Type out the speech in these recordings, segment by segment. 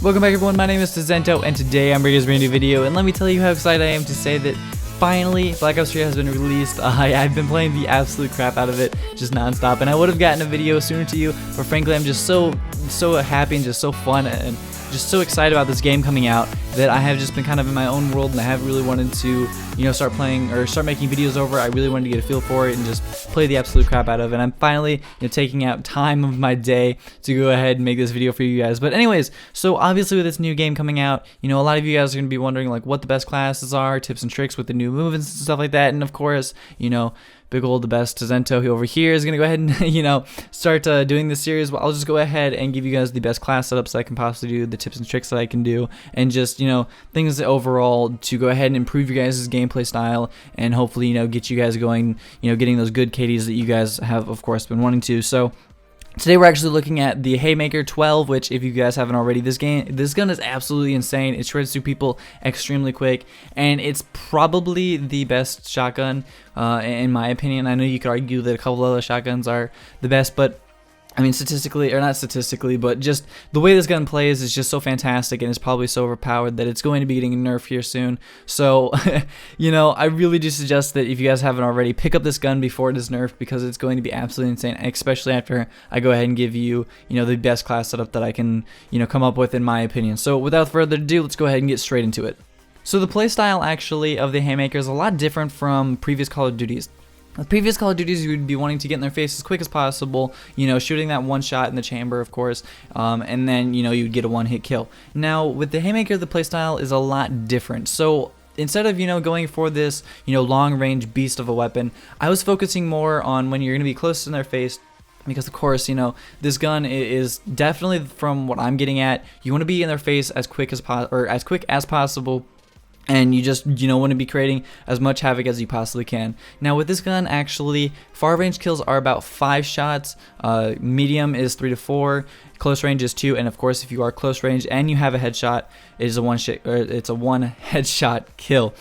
Welcome back everyone, my name is Zento, and today I'm bringing you a brand new video, and let me tell you how excited I am to say that finally Black Ops 3 has been released. I've been playing the absolute crap out of it, just non-stop, and I would have gotten a video sooner to you, but frankly I'm just so happy and just so fun and just so excited about this game coming out that I have just been kind of in my own world, and I haven't really wanted to, start playing or start making videos over. I really wanted to get a feel for it and just play the absolute crap out of it. And I'm finally, taking out time of my day to go ahead and make this video for you guys. But anyways, so obviously with this new game coming out, a lot of you guys are going to be wondering like what the best classes are, tips and tricks with the new movements and stuff like that. And of course, big old the best Zento over here is gonna go ahead and start doing this series. Well, I'll just go ahead and give you guys the best class setups that I can possibly do, the tips and tricks that I can do, and just things overall to go ahead and improve your guys' gameplay style and hopefully get you guys going, getting those good KDs that you guys have of course been wanting to. So today we're actually looking at the Haymaker 12, which if you guys haven't already, this gun is absolutely insane. It shreds through people extremely quick, and it's probably the best shotgun in my opinion. I know you could argue that a couple other shotguns are the best, but I mean statistically, or not statistically, but just the way this gun plays is just so fantastic, and it's probably so overpowered that it's going to be getting nerfed here soon. So, I really do suggest that if you guys haven't already, pick up this gun before it is nerfed, because it's going to be absolutely insane, especially after I go ahead and give you, the best class setup that I can, come up with in my opinion. So without further ado, let's go ahead and get straight into it. So the playstyle actually of the Haymaker is a lot different from previous Call of Duties. With previous Call of Duties, you would be wanting to get in their face as quick as possible, shooting that one shot in the chamber, of course, and then, you'd get a one-hit kill. Now, with the Haymaker, the playstyle is a lot different. So instead of, going for this, long-range beast of a weapon, I was focusing more on when you're going to be close in their face, because of course, this gun is definitely, from what I'm getting at, you want to be in their face as quick as possible. And you just, want to be creating as much havoc as you possibly can. Now with this gun, actually, far range kills are about 5 shots, medium is 3 to 4, close range is 2, and of course if you are close range and you have a headshot, it's a one headshot kill.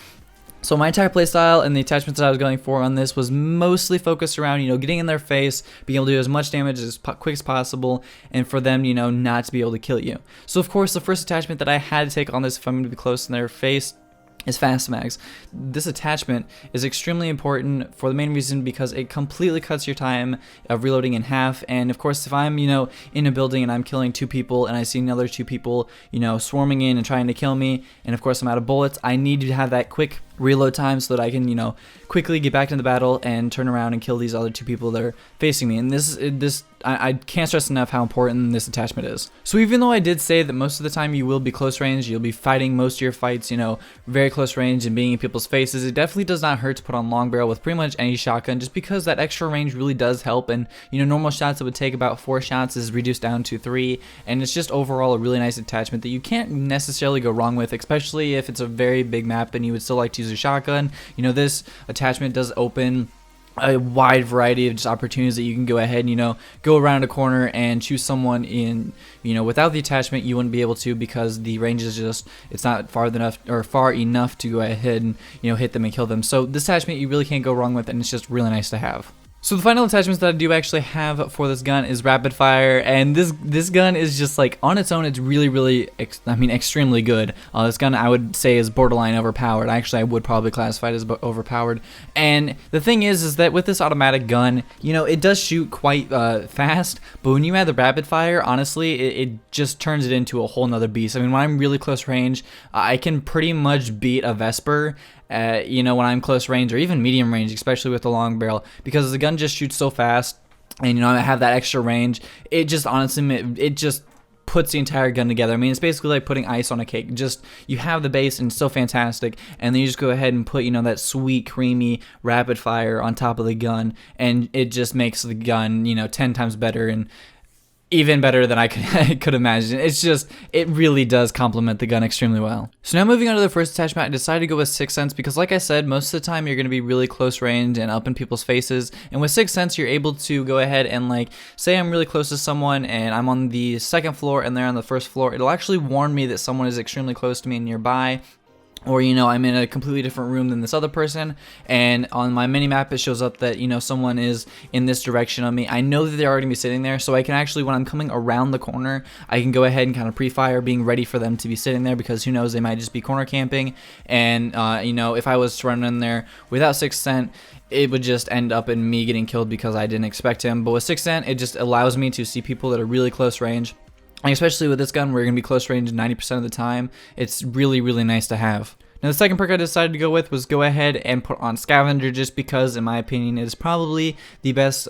So my entire playstyle and the attachments that I was going for on this was mostly focused around, getting in their face, being able to do as much damage as quick as possible, and for them, not to be able to kill you. So of course the first attachment that I had to take on this if I'm going to be close in their face is fast mags. This attachment is extremely important for the main reason because it completely cuts your time of reloading in half. And of course, if I'm in a building and I'm killing 2 people and I see another 2 people swarming in and trying to kill me, and of course I'm out of bullets, I need to have that quick reload time so that I can quickly get back into the battle and turn around and kill these other 2 people that are facing me. And I can't stress enough how important this attachment is. So even though I did say that most of the time you will be close range, you'll be fighting most of your fights, very close range and being in people's faces, it definitely does not hurt to put on long barrel with pretty much any shotgun, just because that extra range really does help. And normal shots that would take about 4 shots is reduced down to 3, and it's just overall a really nice attachment that you can't necessarily go wrong with, especially if it's a very big map and you would still like to use a shotgun. This attachment does open a wide variety of just opportunities that you can go ahead and go around a corner and choose someone in without the attachment you wouldn't be able to, because the range is just, it's not far enough to go ahead and hit them and kill them. So this attachment you really can't go wrong with, and it's just really nice to have. So the final attachments that I do actually have for this gun is rapid fire, and this gun is just like on its own, it's really extremely good. This gun I would say is borderline overpowered. Actually, I would probably classify it as overpowered. And the thing is that with this automatic gun, it does shoot quite fast, but when you add the rapid fire, honestly, it just turns it into a whole nother beast. I mean, when I'm really close range, I can pretty much beat a Vesper. When I'm close range or even medium range, especially with the long barrel, because the gun just shoots so fast, and I have that extra range. It just honestly, it just puts the entire gun together. I mean, it's basically like putting ice on a cake. Just, you have the base and it's so fantastic, and then you just go ahead and put that sweet creamy rapid fire on top of the gun, and it just makes the gun 10 times better, and even better than I could imagine. It's just, it really does complement the gun extremely well. So now moving on to the first attachment, I decided to go with 6th Sense because, like I said, most of the time you're going to be really close range and up in people's faces, and with 6th Sense you're able to go ahead and, like, say I'm really close to someone and I'm on the 2nd floor and they're on the 1st floor, it'll actually warn me that someone is extremely close to me and nearby. or I'm in a completely different room than this other person, and on my mini map it shows up that someone is in this direction of me. I know that they're already gonna be sitting there, so I can actually, when I'm coming around the corner, I can go ahead and kind of pre-fire, being ready for them to be sitting there, because who knows, they might just be corner camping. And if I was to run in there without Sixth Sense, it would just end up in me getting killed because I didn't expect him. But with Sixth Sense, it just allows me to see people that are really close range. And especially with this gun, we're going to be close range 90% of the time. It's really, really nice to have. Now, the second perk I decided to go with was go ahead and put on Scavenger, just because, in my opinion, it is probably the best,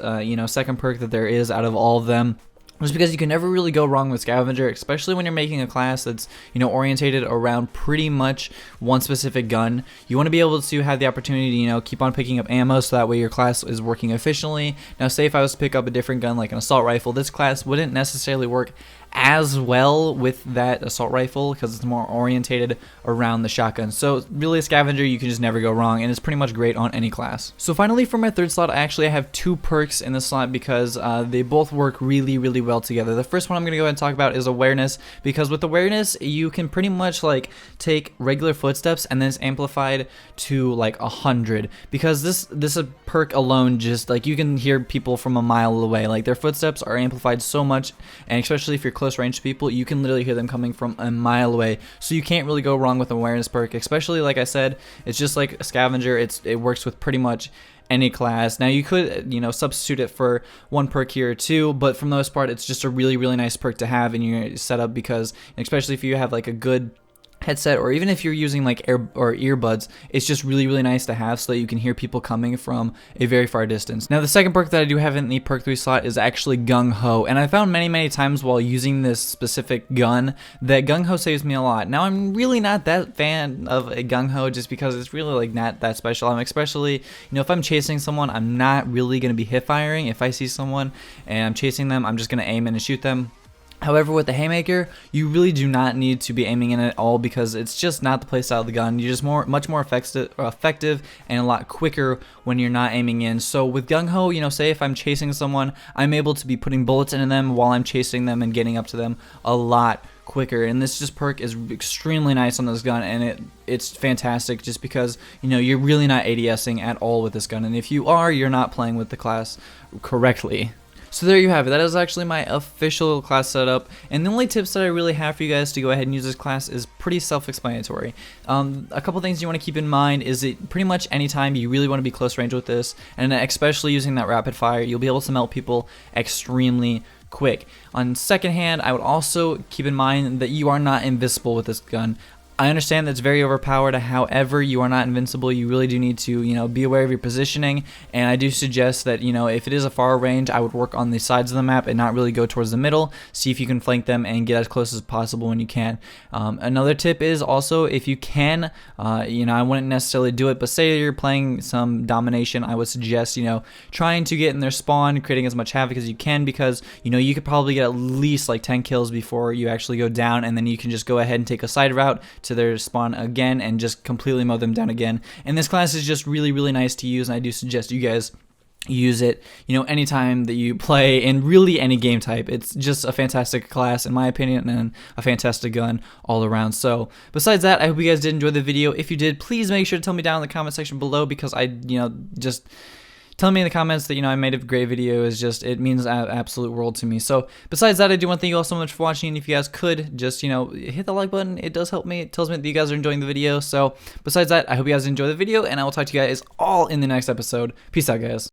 second perk that there is out of all of them. Just because you can never really go wrong with Scavenger, especially when you're making a class that's orientated around pretty much one specific gun. You want to be able to have the opportunity to keep on picking up ammo, so that way your class is working efficiently. Now, say if I was to pick up a different gun like an assault rifle, this class wouldn't necessarily work as well with that assault rifle because it's more orientated around the shotgun. So really, a Scavenger, you can just never go wrong, and it's pretty much great on any class. So finally, for my third slot, I actually have 2 perks in this slot because they both work really, really well together. The first one I'm going to go ahead and talk about is awareness, because with awareness you can pretty much take regular footsteps and then it's amplified to 100, because this perk alone, just you can hear people from a mile away. Their footsteps are amplified so much, and especially if you're close range people, you can literally hear them coming from a mile away. So you can't really go wrong with awareness perk, especially like I said, it's just like a Scavenger. It works with pretty much any class. Now you could substitute it for one perk here or two, but for the most part it's just a really, really nice perk to have in your setup, because especially if you have a good headset, or even if you're using earbuds, it's just really, really nice to have, so that you can hear people coming from a very far distance. Now, the second perk that I do have in the perk 3 slot is actually Gung Ho, and I found many times while using this specific gun that Gung Ho saves me a lot. Now, I'm really not that fan of a Gung Ho, just because it's really not that special. I'm especially if I'm chasing someone, I'm not really going to be hip firing. If I see someone and I'm chasing them, I'm just going to aim in and shoot them. However, with the Haymaker, you really do not need to be aiming in at all, because it's just not the playstyle of the gun. You're just much more effective and a lot quicker when you're not aiming in. So with Gung Ho, say if I'm chasing someone, I'm able to be putting bullets into them while I'm chasing them and getting up to them a lot quicker. And this perk is extremely nice on this gun, and it's fantastic just because you're really not ADSing at all with this gun, and if you are, you're not playing with the class correctly. So there you have it. That is actually my official class setup, and the only tips that I really have for you guys to go ahead and use this class is pretty self-explanatory. A couple things you want to keep in mind is that pretty much anytime you really want to be close range with this, and especially using that rapid fire, you'll be able to melt people extremely quick. On second hand, I would also keep in mind that you are not invisible with this gun. I understand that's very overpowered, however, you are not invincible. You really do need to, be aware of your positioning, and I do suggest that, if it is a far range, I would work on the sides of the map and not really go towards the middle. See if you can flank them and get as close as possible when you can. Another tip is also, if you can, I wouldn't necessarily do it, but say you're playing some domination, I would suggest, trying to get in their spawn, creating as much havoc as you can, because, you could probably get at least 10 kills before you actually go down, and then you can just go ahead and take a side route to their spawn again and just completely mow them down again. And this class is just really, really nice to use, and I do suggest you guys use it anytime that you play in really any game type. It's just a fantastic class in my opinion, and a fantastic gun all around. So besides that, I hope you guys did enjoy the video. If you did, please make sure to tell me down in the comment section below, because I just telling me in the comments that I made a great video it means an absolute world to me. So besides that, I do want to thank you all so much for watching, and if you guys could just hit the like button, it does help me. It tells me that you guys are enjoying the video. So besides that, I hope you guys enjoy the video, and I will talk to you guys all in the next episode. Peace out, guys.